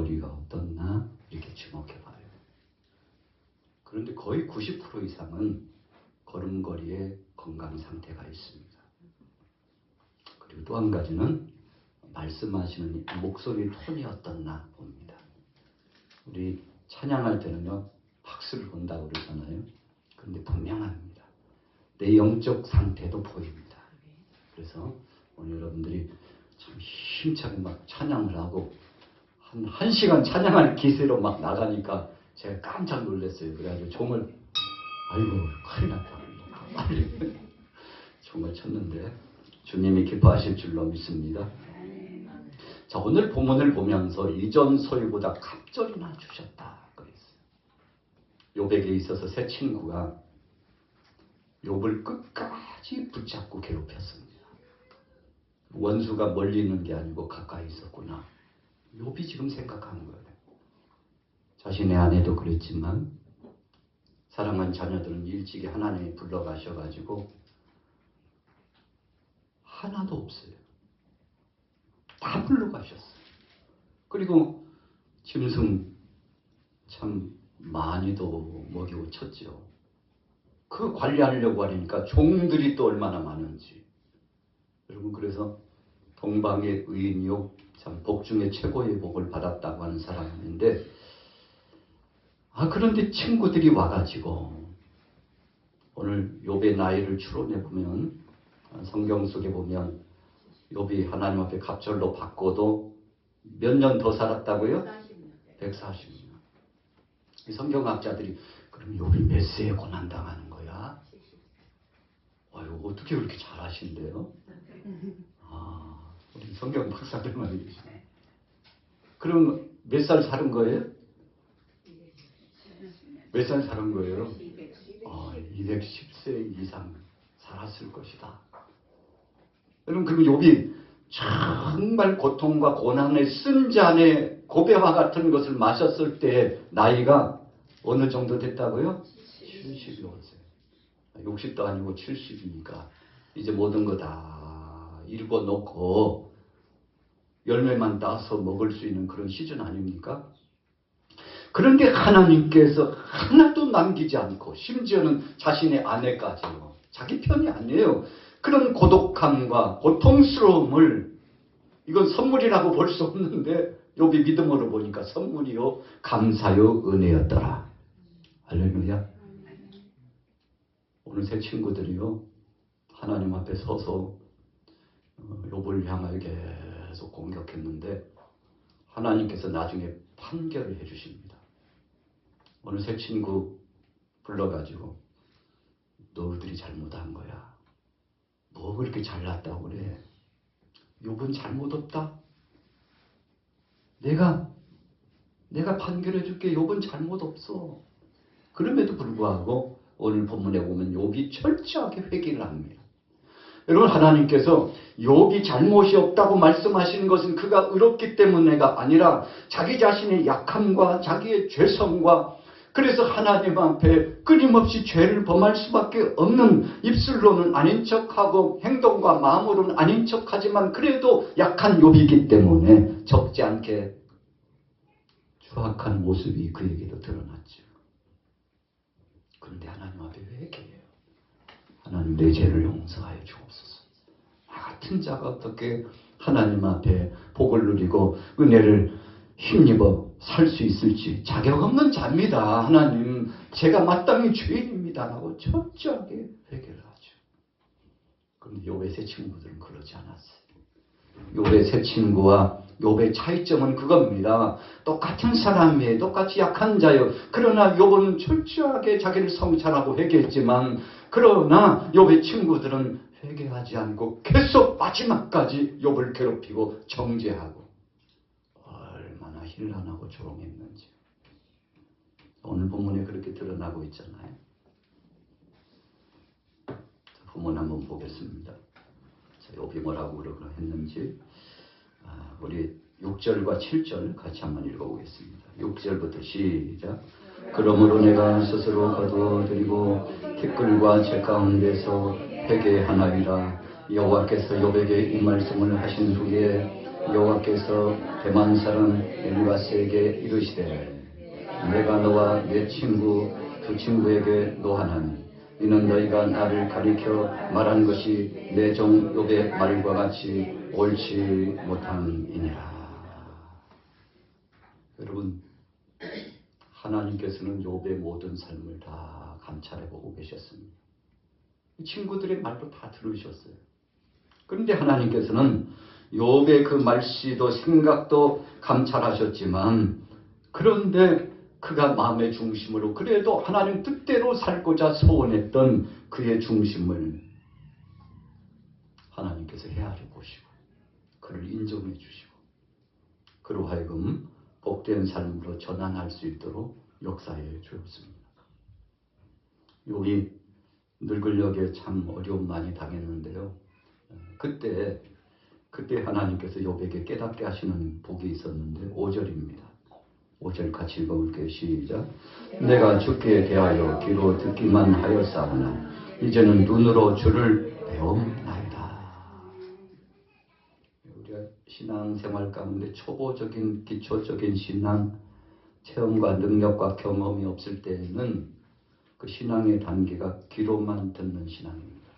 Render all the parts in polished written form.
걸음걸이가 어떻나 이렇게 주목해 봐요. 그런데 거의 90% 이상은 걸음걸이에 건강 상태가 있습니다. 그리고 또 한 가지는 말씀하시는 목소리 톤이 어떻나 봅니다. 우리 찬양할 때는요, 박수를 본다고 그러잖아요. 그런데 분명합니다. 내 영적 상태도 보입니다. 그래서 오늘 여러분들이 참 힘차게 막 찬양을 하고 한 시간 찬양할 기세로 막 나가니까 제가 깜짝 놀랐어요. 그래가지고 종을 아이고 큰일 났다. 종을 쳤는데 주님이 기뻐하실 줄로 믿습니다. 자, 오늘 본문을 보면서 이전 소유보다 갑절이나 주셨다 그랬어요. 욥에게 있어서 새 친구가 욥을 끝까지 붙잡고 괴롭혔습니다. 원수가 멀리 있는 게 아니고 가까이 있었구나. 욥이 지금 생각하는 거예요. 자신의 아내도 그랬지만 사랑한 자녀들은 일찍이 하나님이 불러가셔가지고 하나도 없어요. 다 불러가셨어요. 그리고 짐승 참 많이도 먹이고 쳤죠. 그 관리하려고 하니까 종들이 또 얼마나 많은지. 여러분, 그래서 동방의 의인이요 참 복 중에 최고의 복을 받았다고 하는 사람인데, 그런데 친구들이 와가지고 오늘 욥의 나이를 추론해 보면 성경 속에 보면 욥이 하나님 앞에 갑절로 바꿔도 몇 년 더 살았다고요? 140년. 이 성경학자들이 그럼 욥이 몇 세에 고난당하는 거야? 아유, 어떻게 그렇게 잘하신대요? 우리 성경 박사들만 계시네. 그럼 몇 살 사는 거예요? 몇 살 사는 거예요? 210세 이상 살았을 것이다. 여러분, 그럼 욥이 정말 고통과 고난의 쓴 잔의 고배와 같은 것을 마셨을 때 나이가 어느 정도 됐다고요? 70세. 60도 아니고 70이니까 이제 모든 거 다 일궈 놓고 열매만 따서 먹을 수 있는 그런 시즌 아닙니까? 그런데 하나님께서 하나도 남기지 않고 심지어는 자신의 아내까지요. 자기 편이 아니에요. 그런 고독함과 고통스러움을 이건 선물이라고 볼 수 없는데 욥이 믿음으로 보니까 선물이요 감사요 은혜였더라. 할렐루야. 오늘 새 친구들이요 하나님 앞에 서서 욥을 향하여 계속 공격했는데 하나님께서 나중에 판결을 해주십니다. 오늘 새 친구 불러가지고 너희들이 잘못한 거야. 뭐 그렇게 잘났다고 그래. 욥은 잘못 없다. 내가 판결해 줄게. 욥은 잘못 없어. 그럼에도 불구하고 오늘 본문에 보면 욥이 철저하게 회개를 합니다. 여러분, 하나님께서 욥이 잘못이 없다고 말씀하시는 것은 그가 의롭기 때문에가 아니라 자기 자신의 약함과 자기의 죄성과 그래서 하나님 앞에 끊임없이 죄를 범할 수밖에 없는 입술로는 아닌 척하고 행동과 마음으로는 아닌 척하지만 그래도 약한 욥이기 때문에 적지 않게 추악한 모습이 그에게도 드러났죠. 그런데 하나님 앞에 회개해요. 하나님, 내 죄를 용서하여 주옵소서. 나 같은 자가 어떻게 하나님 앞에 복을 누리고 은혜를 힘입어 살 수 있을지 자격 없는 자입니다. 하나님, 제가 마땅히 죄인입니다 라고 철저하게 회개를 하죠. 그런데 욥의 새 친구들은 그러지 않았어요. 욥의 새 친구와 욥의 차이점은 그겁니다. 똑같은 사람이에요. 똑같이 약한 자예요. 그러나 욥은 철저하게 자기를 성찰하고 회개했지만 그러나 욥의 친구들은 회개하지 않고 계속 마지막까지 욥을 괴롭히고 정죄하고 얼마나 hir난하고 조롱했는지 오늘 본문에 그렇게 드러나고 있잖아요. 본문 한번 보겠습니다. 욥이 뭐라고 했는지 우리 6절과 7절 같이 한번 읽어보겠습니다. 6절부터 시작. 그러므로 내가 스스로 거두어드리고 티끌과 제 가운데서 회개하나이다. 여호와께서 욥에게 이 말씀을 하신 후에 여호와께서 대만 사람 엘리바스에게 이르시되 내가 너와 내 친구 두 친구에게 노하나니 이는 너희가 나를 가리켜 말한 것이 내 종 욥의 말과 같이 옳지 못함이니라. 여러분, 하나님께서는 욥의 모든 삶을 다 감찰해보고 계셨습니다. 친구들의 말도 다 들으셨어요. 그런데 하나님께서는 욥의 그 말씨도 생각도 감찰하셨지만, 그런데 그가 마음의 중심으로 그래도 하나님 뜻대로 살고자 소원했던 그의 중심을 하나님께서 헤아려 보시고 그를 인정해 주시고 그로 하여금 복된 삶으로 전환할 수 있도록 역사해 주었습니다. 욥이 늙으려기에 참 어려움 많이 당했는데요. 그때 하나님께서 욥에게 깨닫게 하시는 복이 있었는데 5절입니다. 5절 같이 읽어볼게요. 시작. 내가 주께 대하여 귀로 듣기만 하였사오나 이제는 눈으로 주를 배움나이다. 우리가 신앙생활 가운데 초보적인 기초적인 신앙 체험과 능력과 경험이 없을 때에는 그 신앙의 단계가 귀로만 듣는 신앙입니다.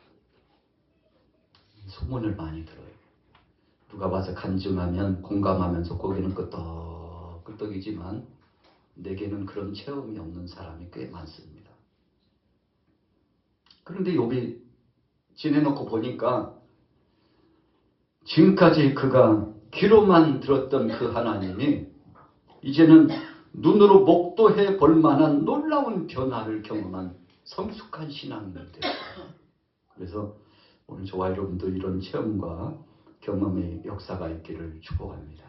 소문을 많이 들어요. 누가 와서 간증하면 공감하면서 고개는 끄덕끄덕이지만 내게는 그런 체험이 없는 사람이 꽤 많습니다. 그런데 욥이 지내놓고 보니까 지금까지 그가 귀로만 들었던 그 하나님이 이제는 눈으로 목도해 볼 만한 놀라운 변화를 경험한 성숙한 신앙이 됐어요. 그래서 오늘 저와 여러분도 이런 체험과 경험의 역사가 있기를 축복합니다.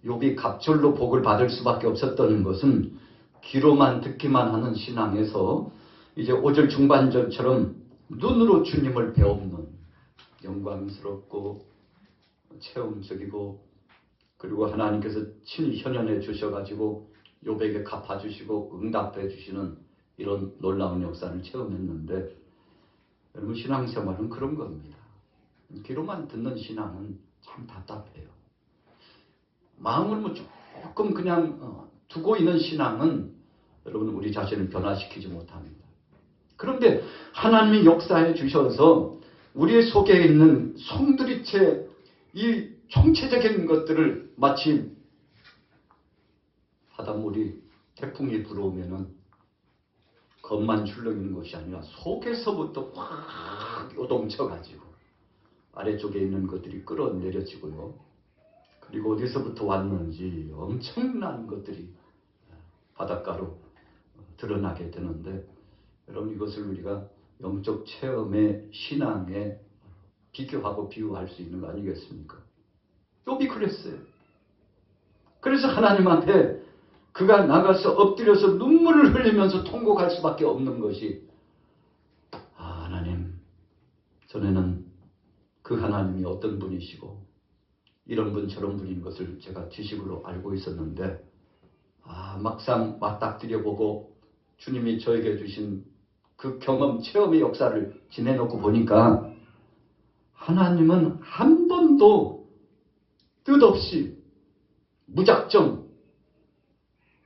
욥이 갑절로 복을 받을 수밖에 없었던 것은 귀로만 듣기만 하는 신앙에서 이제 5절 중반절처럼 눈으로 주님을 배우는 영광스럽고 체험적이고 그리고 하나님께서 친히 현현해 주셔가지고 욥에게 갚아주시고 응답해 주시는 이런 놀라운 역사를 체험했는데 여러분 신앙생활은 그런 겁니다. 귀로만 듣는 신앙은 참 답답해요. 마음으로 조금 그냥 두고 있는 신앙은 여러분 우리 자신을 변화시키지 못합니다. 그런데 하나님이 역사해 주셔서 우리 속에 있는 송두리째 이 총체적인 것들을 마치 바닷물이 태풍이 불어오면은 겉만 출렁이는 것이 아니라 속에서부터 확 요동쳐가지고 아래쪽에 있는 것들이 끌어내려지고요. 그리고 어디서부터 왔는지 엄청난 것들이 바닷가로 드러나게 되는데 여러분 이것을 우리가 영적 체험의 신앙에 비교하고 비유할 수 있는 거 아니겠습니까? 욥이 그랬어요. 그래서 하나님 앞에 그가 나가서 엎드려서 눈물을 흘리면서 통곡할 수밖에 없는 것이 하나님 전에는 그 하나님이 어떤 분이시고 이런 분 저런 분인 것을 제가 지식으로 알고 있었는데 막상 맞닥뜨려보고 주님이 저에게 주신 그 경험 체험의 역사를 지내놓고 보니까 하나님은 한 번도 뜻없이 무작정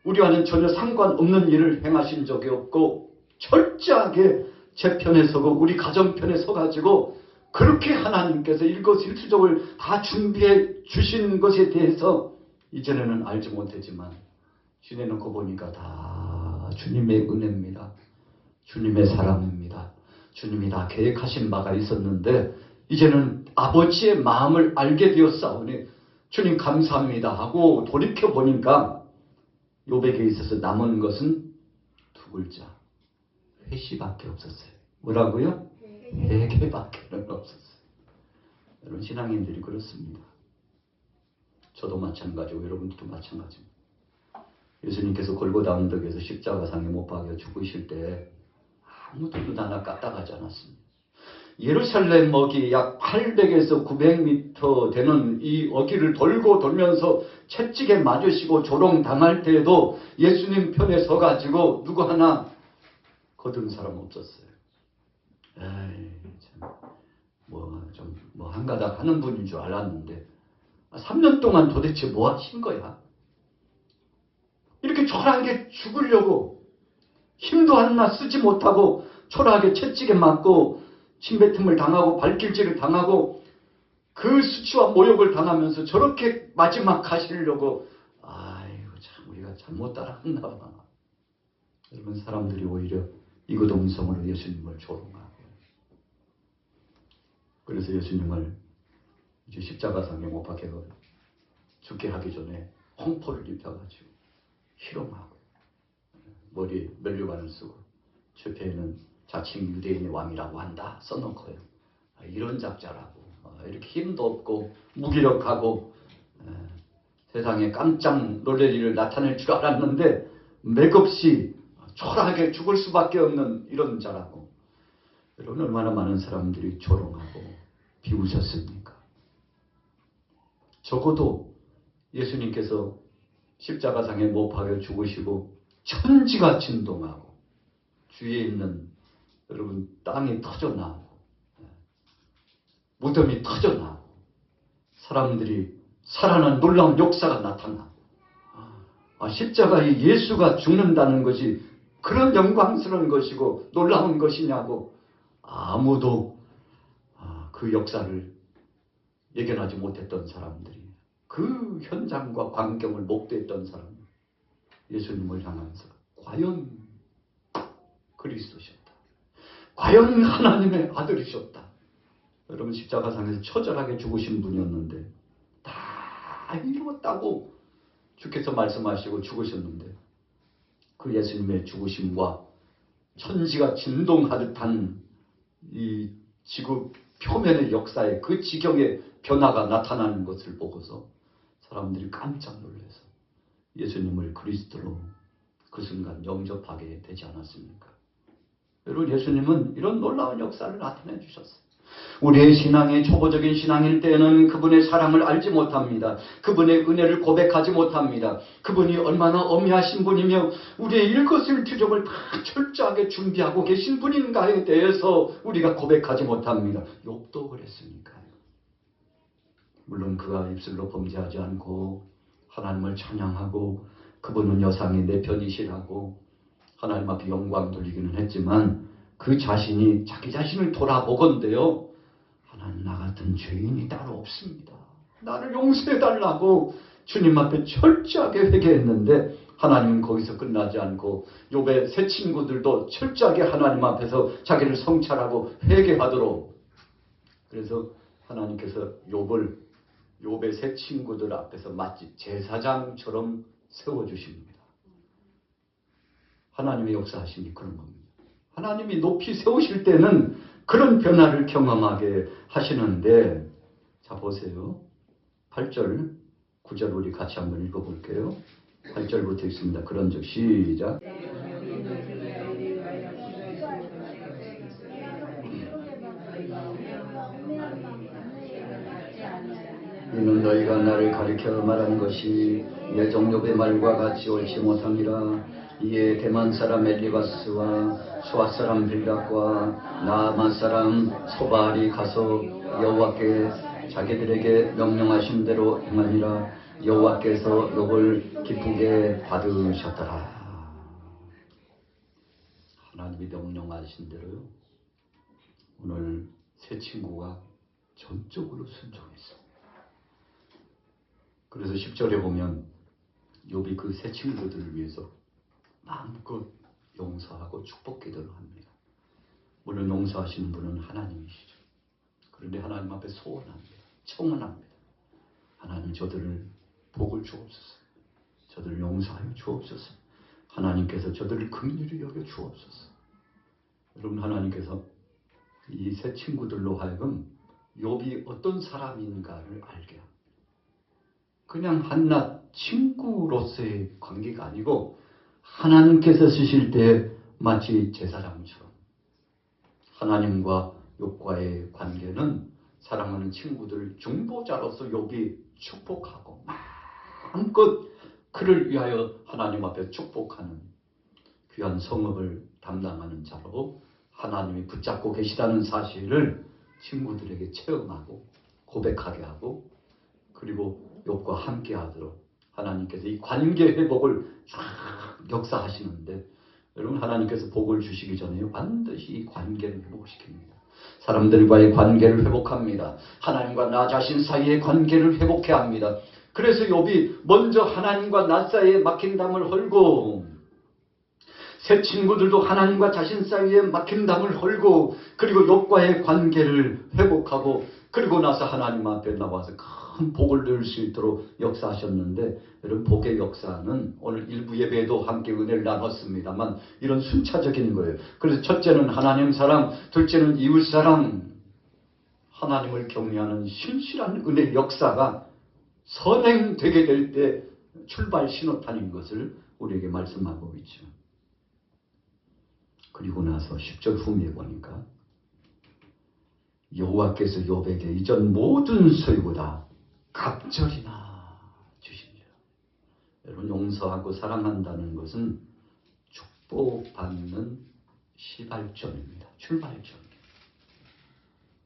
우리와는 전혀 상관없는 일을 행하신 적이 없고 철저하게 제 편에 서고 우리 가정 편에 서가지고 그렇게 하나님께서 일거수일투족을 다 준비해 주신 것에 대해서 이전에는 알지 못했지만 지내놓고 보니까 다 주님의 은혜입니다. 주님의 사랑입니다. 주님이 다 계획하신 바가 있었는데 이제는 아버지의 마음을 알게 되었사오니 주님 감사합니다 하고 돌이켜보니까 욥에게 있어서 남은 것은 두 글자 회시밖에 없었어요. 뭐라고요? 회개밖에는 없었어요. 여러분 신앙인들이 그렇습니다. 저도 마찬가지고 여러분들도 마찬가지입니다. 예수님께서 골고다 언덕에서 십자가상에 못 박여 죽으실 때 아무도 눈 하나 까딱하지 않았습니다. 예루살렘 어기 약 800에서 900m 되는 이 어기를 돌고 돌면서 채찍에 맞으시고 조롱당할 때에도 예수님 편에 서가지고 누구 하나 거둔 사람 없었어요. 에이, 참, 뭐 한가닥 하는 분인 줄 알았는데 3년 동안 도대체 뭐 하신 거야? 이렇게 초라하게 죽으려고 힘도 하나 쓰지 못하고 초라하게 채찍에 맞고 침뱉음을 당하고 발길질을 당하고 그 수치와 모욕을 당하면서 저렇게 마지막 가시려고 아이고 참 우리가 잘못 따라갔나 봐. 여러분 사람들이 오히려 이구동성으로 예수님을 조롱하고 그래서 예수님을 이제 십자가상에 못 박혀 죽게 하기 전에 홍포를 입혀가지고 희롱하고 머리에 면류관을 쓰고 최폐에는 자칭 유대인의 왕이라고 한다 써놓고요. 이런 작자라고 이렇게 힘도 없고 무기력하고 세상에 깜짝 놀랄 일을 나타낼 줄 알았는데 맥없이 초라하게 죽을 수밖에 없는 이런 자라고. 여러분 얼마나 많은 사람들이 조롱하고 비웃었습니까? 적어도 예수님께서 십자가상에 못 박여 죽으시고 천지가 진동하고 주위에 있는 여러분 땅이 터져나오고 무덤이 터져나오고 사람들이 살아난 놀라운 역사가 나타나고 십자가에 예수가 죽는다는 것이 그런 영광스러운 것이고 놀라운 것이냐고 아무도 그 역사를 예견하지 못했던 사람들이 그 현장과 광경을 목도했던 사람들 예수님을 향하면서 과연 그리스도셨다. 과연 하나님의 아들이셨다. 여러분 십자가상에서 처절하게 죽으신 분이었는데 다 이루었다고 주께서 말씀하시고 죽으셨는데 그 예수님의 죽으심과 천지가 진동하듯한 이 지구 표면의 역사에 그 지경의 변화가 나타나는 것을 보고서 사람들이 깜짝 놀라서 예수님을 그리스도로 그 순간 영접하게 되지 않았습니까? 여러분 예수님은 이런 놀라운 역사를 나타내 주셨어요. 우리의 신앙의 초보적인 신앙일 때는 그분의 사랑을 알지 못합니다. 그분의 은혜를 고백하지 못합니다. 그분이 얼마나 어미하신 분이며 우리의 일거수일투족을 다 철저하게 준비하고 계신 분인가에 대해서 우리가 고백하지 못합니다. 욥도 그랬으니까요. 물론 그가 입술로 범죄하지 않고 하나님을 찬양하고 그분은 여상의 내 편이시라고 하나님 앞에 영광 돌리기는 했지만 그 자신이 자기 자신을 돌아보건대요. 하나님 나 같은 죄인이 따로 없습니다. 나를 용서해달라고 주님 앞에 철저하게 회개했는데 하나님은 거기서 끝나지 않고 욥의 세 친구들도 철저하게 하나님 앞에서 자기를 성찰하고 회개하도록 그래서 하나님께서 욥의 세 친구들 앞에서 마치 제사장처럼 세워주십니다. 하나님의 역사하심이 그런 겁니다. 하나님이 높이 세우실 때는 그런 변화를 경험하게 하시는데 자 보세요. 8절 9절 우리 같이 한번 읽어볼게요. 8절부터 읽습니다. 그런즉 시작. 이는 너희가 나를 가리켜 말한 것이 예종 욥의 말과 같이 옳지 못함이라. 이에 대만 사람 엘리바스와 수아 사람 빌닷과 나아만 사람 소발이 가서 여호와께 자기들에게 명령하신 대로 행하니라. 여호와께서 욥을 기쁘게 받으셨더라. 하나님이 명령하신 대로요. 오늘 세 친구가 전적으로 순종했습니다. 그래서 10절에 보면 욥이 그 세 친구들을 위해서 마음껏 용서하고 축복기도를 합니다. 물론 용서하시는 분은 하나님이시죠. 그런데 하나님 앞에 소원합니다. 청원합니다. 하나님 저들을 복을 주옵소서. 저들을 용서하여 주옵소서. 하나님께서 저들을 긍휼히 여겨 주옵소서. 여러분 하나님께서 이 세 친구들로 하여금 욥이 어떤 사람인가를 알게 합니다. 그냥 한낱 친구로서의 관계가 아니고 하나님께서 쓰실 때 마치 제사장처럼 하나님과 욥과의 관계는 사랑하는 친구들 중보자로서 욥이 축복하고 마음껏 그를 위하여 하나님 앞에 축복하는 귀한 성업을 담당하는 자로 하나님이 붙잡고 계시다는 사실을 친구들에게 체험하고 고백하게 하고 그리고 욥과 함께하도록 하나님께서 이 관계 회복을 쫙 역사하시는데, 여러분 하나님께서 복을 주시기 전에 반드시 이 관계를 회복시킵니다. 사람들과의 관계를 회복합니다. 하나님과 나 자신 사이의 관계를 회복해야 합니다. 그래서 욥이 먼저 하나님과 나 사이에 막힌 담을 헐고, 새 친구들도 하나님과 자신 사이에 막힌 담을 헐고, 그리고 욥과의 관계를 회복하고, 그리고 나서 하나님 앞에 나와서 큰 복을 누릴 수 있도록 역사하셨는데, 여러분 복의 역사는 오늘 일부 예배에도 함께 은혜를 나눴습니다만 이런 순차적인 거예요. 그래서 첫째는 하나님 사랑, 둘째는 이웃 사랑, 하나님을 경외하는 신실한 은혜의 역사가 선행되게 될 때 출발 신호탄인 것을 우리에게 말씀하고 있죠. 그리고 나서 10절 후미에 보니까 여호와께서 욥에게 이전 모든 소유보다 갑절이나 주시니라. 여러분 용서하고 사랑한다는 것은 축복받는 시발점입니다. 출발점입니다.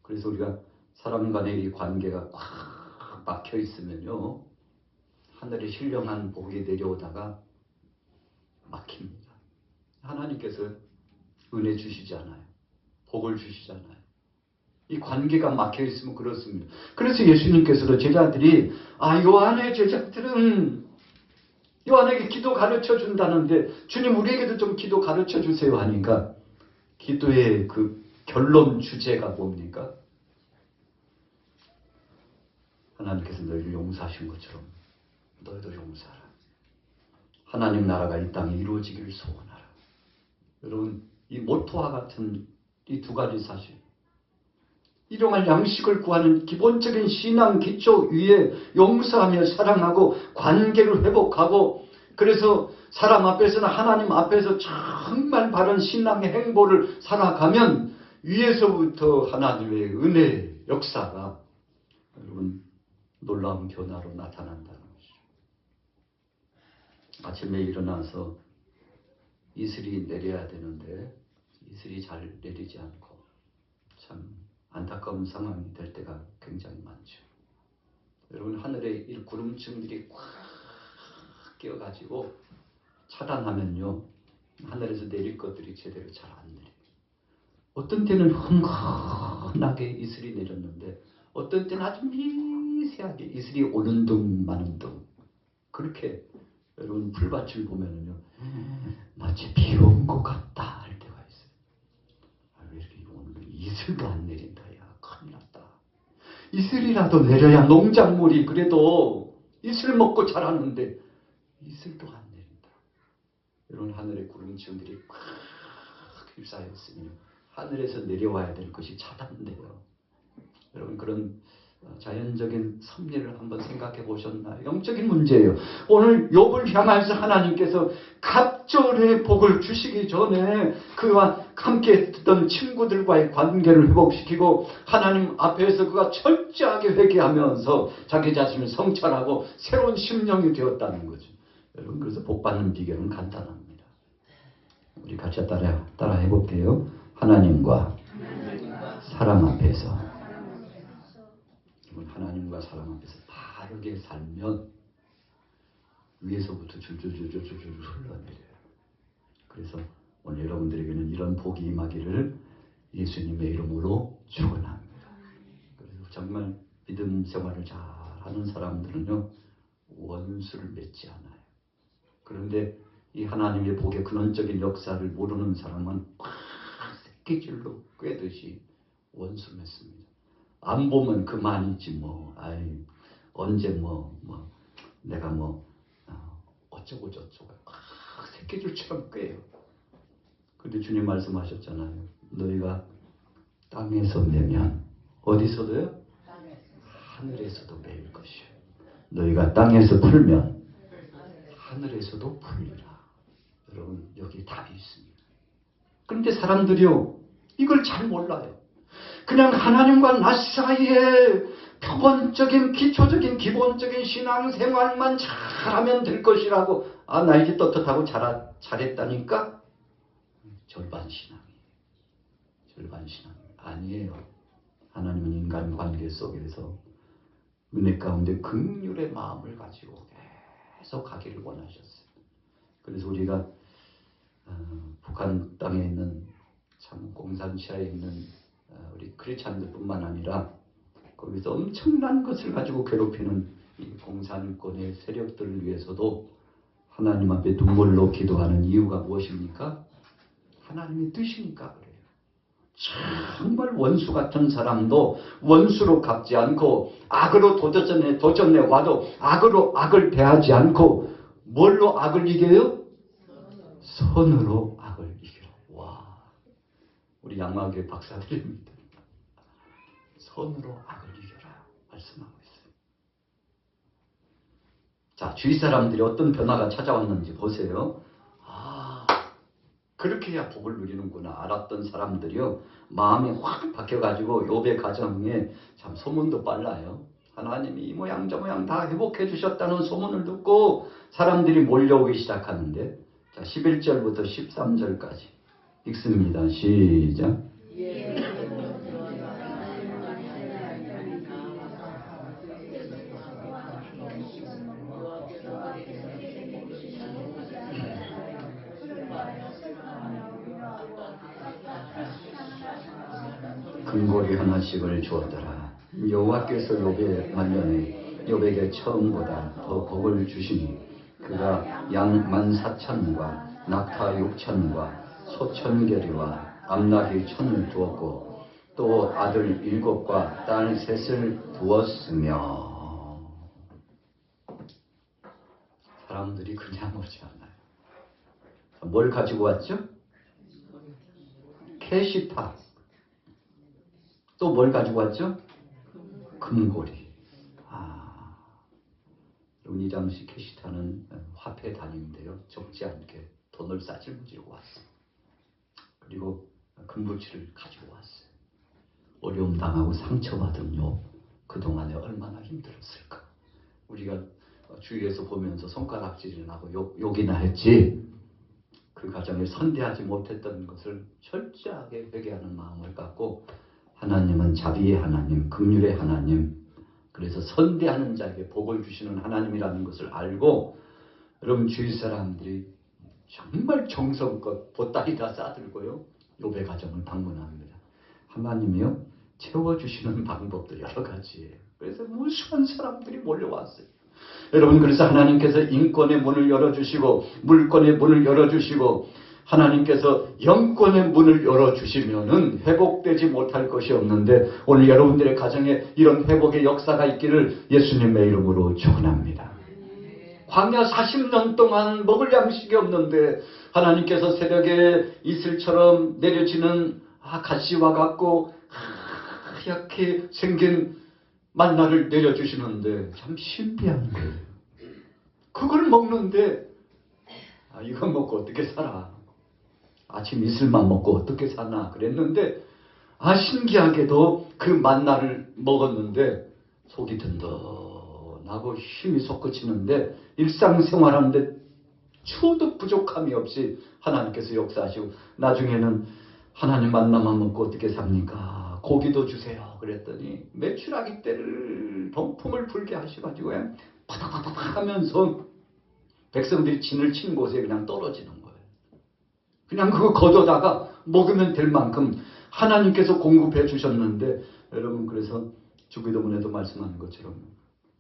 그래서 우리가 사람 간의 이 관계가 꽉 막혀 있으면요, 하늘에 신령한 복이 내려오다가 막힙니다. 하나님께서 은혜 주시지 않아요. 복을 주시지 않아요. 이 관계가 막혀 있으면 그렇습니다. 그래서 예수님께서도 제자들이 요한의 제자들은 요한에게 기도 가르쳐 준다는데 주님 우리에게도 좀 기도 가르쳐 주세요 하니까 기도의 그 결론 주제가 뭡니까? 하나님께서 너희를 용서하신 것처럼 너희도 용서하라. 하나님 나라가 이 땅에 이루어지기를 소원하라. 여러분 이 모토와 같은 이 두 가지 사실, 일용할 양식을 구하는 기본적인 신앙 기초 위에 용서하며 사랑하고 관계를 회복하고, 그래서 사람 앞에서나 하나님 앞에서 정말 바른 신앙의 행보를 살아가면 위에서부터 하나님의 은혜 역사가 여러분 놀라운 변화로 나타난다는 것이죠. 아침에 일어나서 이슬이 내려야 되는데 이슬이 잘 내리지 않고 참 안타까운 상황이 될 때가 굉장히 많죠. 여러분 하늘에 이 구름층들이 꽉 끼어가지고 차단하면요, 하늘에서 내릴 것들이 제대로 잘 안 내려요. 어떤 때는 흥건하게 이슬이 내렸는데 어떤 때는 아주 미세하게 이슬이 오는 둥 마는 둥, 그렇게 여러분 풀밭을 보면은요 마치 비 온 것 같다 할 때가 있어요. 왜 이렇게 오늘 이슬도 안 내린다. 야 큰일 났다. 이슬이라도 내려야 농작물이 그래도 이슬 먹고 자라는데 이슬도 안 내린다. 이런 하늘의 구름층들이 꽉 휩싸였으니 하늘에서 내려와야 될 것이 차단돼요. 여러분 그런 자연적인 섭리를 한번 생각해 보셨나요? 영적인 문제예요. 오늘 욥을 향해서 하나님께서 갑절의 복을 주시기 전에 그와 함께 했던 친구들과의 관계를 회복시키고 하나님 앞에서 그가 철저하게 회개하면서 자기 자신을 성찰하고 새로운 심령이 되었다는 거죠. 여러분 그래서 복받는 비결은 간단합니다. 우리 같이 따라 해볼게요. 하나님과 사랑 앞에서, 하나님과 사랑 앞에서 바르게 살면 위에서부터 줄줄줄줄줄 흘러내려요. 그래서 오늘 여러분들에게는 이런 복이 임하기를 예수님의 이름으로 축원합니다. 그래서 정말 믿음 생활을 잘하는 사람들은요 원수를 맺지 않아요. 그런데 이 하나님의 복의 근원적인 역사를 모르는 사람은 꽉 새끼줄로 꿰듯이 원수 맺습니다. 안 보면 그만이지 뭐. 언제 내가 어쩌고 저쩌고 새끼줄처럼 꿰요. 근데 주님 말씀하셨잖아요. 너희가 땅에서 매면 어디서도요? 하늘에서도 매일 것이요. 너희가 땅에서 풀면 하늘에서도 풀리라. 여러분 여기 답이 있습니다. 그런데 사람들이요 이걸 잘 몰라요. 그냥 하나님과 나 사이에 표본적인 기초적인 기본적인 신앙생활만 잘하면 될 것이라고 나 이제 떳떳하고 잘했다니까 절반 신앙 아니에요. 하나님은 인간관계 속에서 은혜 가운데 긍휼의 마음을 가지고 계속 가기를 원하셨어요. 그래서 우리가 북한 땅에 있는 참 공산시하에 있는 우리 크리스찬들뿐만 아니라 거기서 엄청난 것을 가지고 괴롭히는 이 공산권의 세력들을 위해서도 하나님 앞에 눈물로 기도하는 이유가 무엇입니까? 하나님의 뜻이니까 그래요. 정말 원수 같은 사람도 원수로 갚지 않고 악으로 도전해 와도 악으로 악을 대하지 않고 뭘로 악을 이겨요? 선으로 악을 이기라. 와, 우리 양마교회 박사들입니다. 선으로 악을 이겨라 말씀하고 있어요. 자, 주위 사람들이 어떤 변화가 찾아왔는지 보세요. 그렇게 해야 복을 누리는구나 알았던 사람들이요, 마음이 확 바뀌어가지고 욥의 가정에 참 소문도 빨라요. 하나님이 이 모양 저 모양 다 회복해 주셨다는 소문을 듣고 사람들이 몰려오기 시작하는데, 자 11절부터 13절까지 읽습니다. 시작. 금고리 하나씩을 주었더라. 여호와께서 욥의 말년에 욥에게 처음보다 더 복을 주시니 그가 양 14,000과 낙타 6,000과 소 1,000개리와 암나귀 1,000을 두었고 또 아들 7과 딸 3을 두었으며. 사람들이 그냥 오지 않아요. 뭘 가지고 왔죠? 캐시타. 또 뭘 가지고 왔죠? 금고리. 여러분 이 당시 캐시타는 화폐 단위인데요, 적지 않게 돈을 싸질무지고 왔어요. 그리고 금부치를 가지고 왔어요. 어려움 당하고 상처받은 욥, 그동안에 얼마나 힘들었을까. 우리가 주위에서 보면서 손가락질을 하고 욕이나 했지, 그 가정에 선대하지 못했던 것을 철저하게 회개하는 마음을 갖고, 하나님은 자비의 하나님, 긍휼의 하나님, 그래서 선대하는 자에게 복을 주시는 하나님이라는 것을 알고, 여러분 주위 사람들이 정말 정성껏 보따리 다 싸들고요, 욥의 가정을 방문합니다. 하나님이요, 채워주시는 방법도 여러 가지예요. 그래서 무수한 사람들이 몰려왔어요. 여러분, 그래서 하나님께서 인권의 문을 열어주시고 물권의 문을 열어주시고 하나님께서 영권의 문을 열어주시면은 회복되지 못할 것이 없는데, 오늘 여러분들의 가정에 이런 회복의 역사가 있기를 예수님의 이름으로 축원합니다. 광야 40년 동안 먹을 양식이 없는데 하나님께서 새벽에 이슬처럼 내려지는 가시와 같고 하얗게 생긴 만나를 내려주시는데 참 신비한 거예요. 그걸 먹는데 이거 먹고 어떻게 살아? 아침 이슬만 먹고 어떻게 사나 그랬는데, 신기하게도 그 만나를 먹었는데 속이 든든하고 힘이 솟구치는데, 일상생활하는데 추워도 부족함이 없이 하나님께서 역사하시고, 나중에는 하나님 만나만 먹고 어떻게 삽니까? 고기도 주세요 그랬더니 메추라기 떼를 동풍을 불게 하셔가지고 그냥 파닥파닥 하면서 백성들이 진을 친 곳에 그냥 떨어지는 거예요. 그냥 그거 걷어다가 먹으면 될 만큼 하나님께서 공급해 주셨는데, 여러분 그래서 주기도문에도 말씀하는 것처럼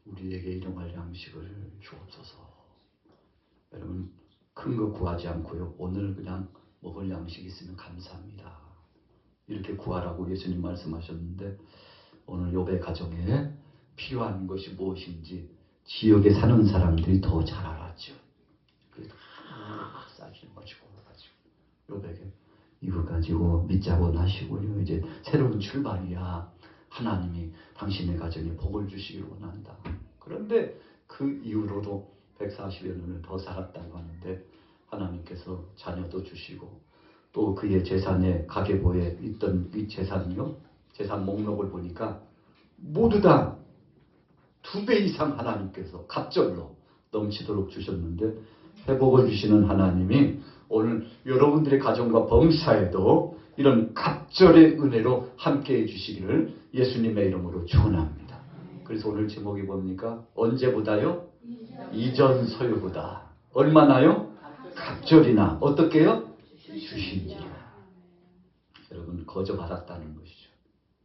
우리에게 일용할 양식을 주옵소서. 여러분 큰 거 구하지 않고요, 오늘 그냥 먹을 양식이 있으면 감사합니다, 이렇게 구하라고 예수님 말씀하셨는데, 오늘 욥의 가정에 필요한 것이 무엇인지 지역에 사는 사람들이 더 잘 알았죠. 그래서 싸질머지고 욥에게 이거 가지고 밑자고 하시고요, 이제 새로운 출발이야. 하나님이 당신의 가정에 복을 주시길 원한다. 그런데 그 이후로도 140여 년을 더 살았다고 하는데, 하나님께서 자녀도 주시고, 또 그의 재산에 가계부에 있던 이 재산이요, 재산 목록을 보니까 모두 다 2배 이상 하나님께서 갑절로 넘치도록 주셨는데, 회복을 주시는 하나님이 오늘 여러분들의 가정과 범사에도 이런 갑절의 은혜로 함께해 주시기를 예수님의 이름으로 축원합니다. 그래서 오늘 제목이 뭡니까? 언제보다요? 이전 소요보다. 얼마나요? 갑절이나 어떻게요? 주신지라. 여러분 거저 받았다는 것이죠.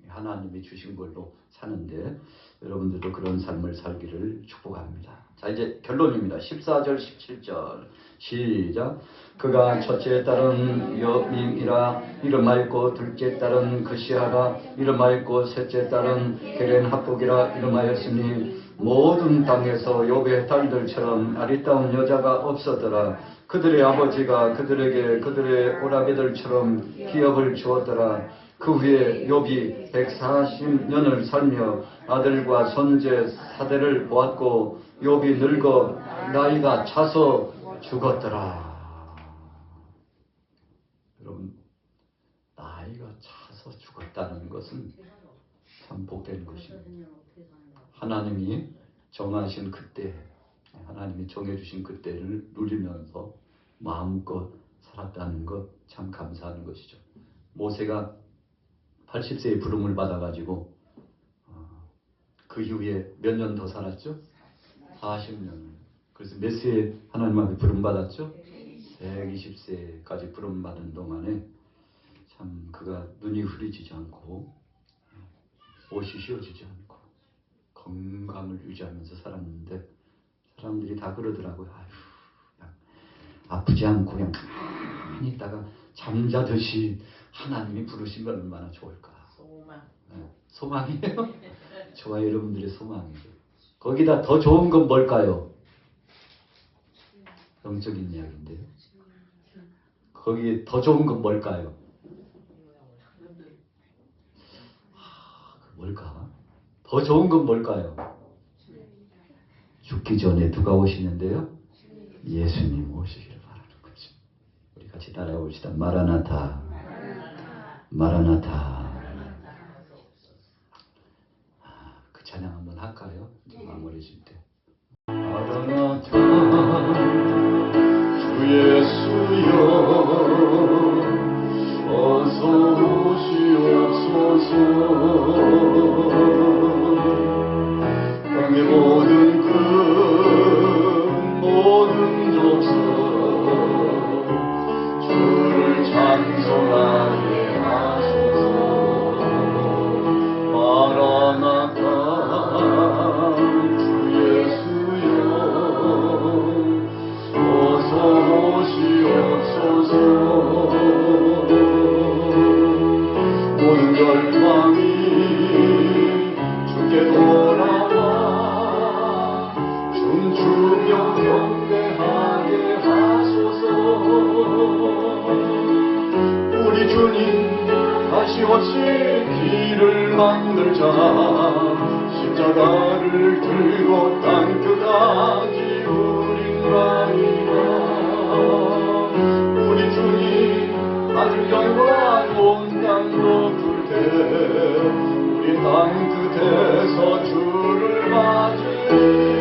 하나님이 주신 걸로 사는데 여러분들도 그런 삶을 살기를 축복합니다. 자, 이제 결론입니다. 14절 17절 시작. 그가 첫째 딸은 여민이라 이름하였고 둘째 딸은 그시아라 이름하였고 셋째 딸은 게렌 합복이라 이름하였으니 모든 땅에서 욥의 딸들처럼 아리따운 여자가 없었더라. 그들의 아버지가 그들에게 그들의 오라비들처럼 기업을 주었더라. 그 후에 욥이 140년을 살며 아들과 손재 사대를 보았고 욥이 늙어 나이가 차서 죽었더라. 여러분, 나이가 차서 죽었다는 것은 참 복된 것입니다. 하나님이 정하신 그때, 하나님이 정해주신 그때를 누리면서 마음껏 살았다는 것 참 감사하는 것이죠. 모세가 80세의 부름을 받아가지고 그 이후에 몇 년 더 살았죠? 40년. 그래서 몇 세에 하나님 앞에 부름 받았죠? 120세까지 부름 받은 동안에 참 그가 눈이 흐리지지 않고 옷이 휘어지지 않고 건강을 유지하면서 살았는데 사람들이 다 그러더라고요. 아휴, 그냥 아프지 않고 그냥 가만히 있다가 잠자듯이 하나님이 부르시면 얼마나 좋을까. 소망. 네, 소망이에요. 저와 여러분들의 소망이죠. 거기다 더 좋은 건 뭘까요? 영적인 이야기인데요. 거기에 더 좋은 건 뭘까요? 뭘까? 더 좋은 건 뭘까요? 죽기 전에 누가 오시는데요? 예수님 오시기를 바라는 거죠. 우리 같이 따라해 봅시다. 마라나타, 마라나타. 그 찬양 한번 할까요? 이제 마무리 질 때. 마라나타 주 예수여 어서 오시옵소서. 땅의 모든 끝 모든 족속 주를 찬송하게 하소서. 마라나타 주 예수여 어서 오시옵소서. 모든 열망이 주께 돌아와 춤추며 경배하게 하소서. 우리 주님 다시 오실 길을 만들자. 십자가를 들고 땅끝까지 우린 가리라. 우리 주님 하늘 영원 온 땅 높을 때 우리 땅 끝에서 주를 맞으리.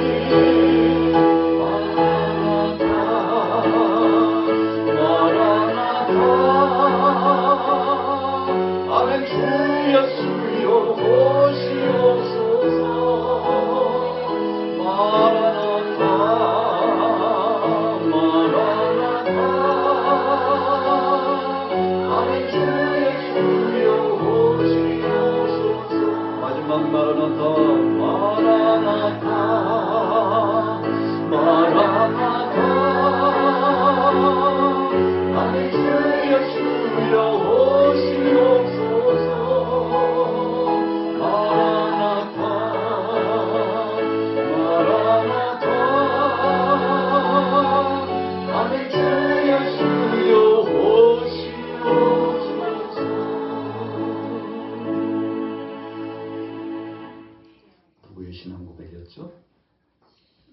누구의 신앙고백이었죠?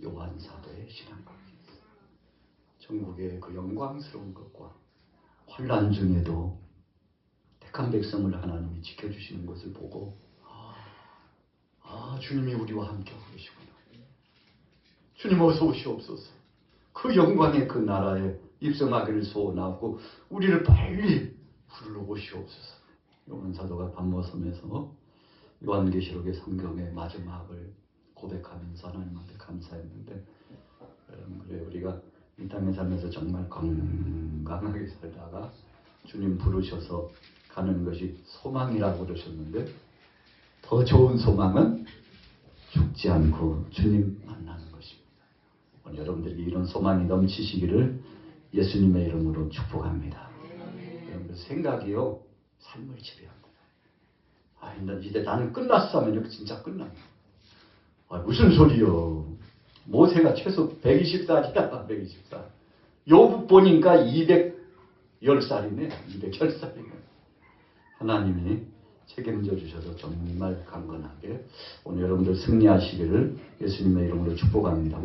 요한 사도의 신앙고백이었어요. 천국의 그 영광스러운 것과 환난 중에도 택한 백성을 하나님이 지켜주시는 것을 보고 주님이 우리와 함께하고 계시구나. 주님 어서 오시옵소서. 그 영광의 그 나라에 입성하기를 소원하고 우리를 빨리 부르러 오시옵소서. 요한 사도가 밤모섬에서 요한계시록의 성경의 마지막을 고백하면서 하나님한테 감사했는데, 그래 우리가 이 땅에 살면서 정말 건강하게 살다가 주님 부르셔서 가는 것이 소망이라고 그러셨는데, 더 좋은 소망은 죽지 않고 주님 만나는 것입니다. 오늘 여러분들이 이런 소망이 넘치시기를 예수님의 이름으로 축복합니다. 여러분들 생각이요 삶을 지배합니다. 이제 나는 끝났어 하면 진짜 끝납니다. 무슨 소리요? 모세가 최소 120살이다. 120살. 요부 보니까 210살이네. 210살이네. 하나님이 책임져 주셔서 정말 강건하게 오늘 여러분들 승리하시기를 예수님의 이름으로 축복합니다.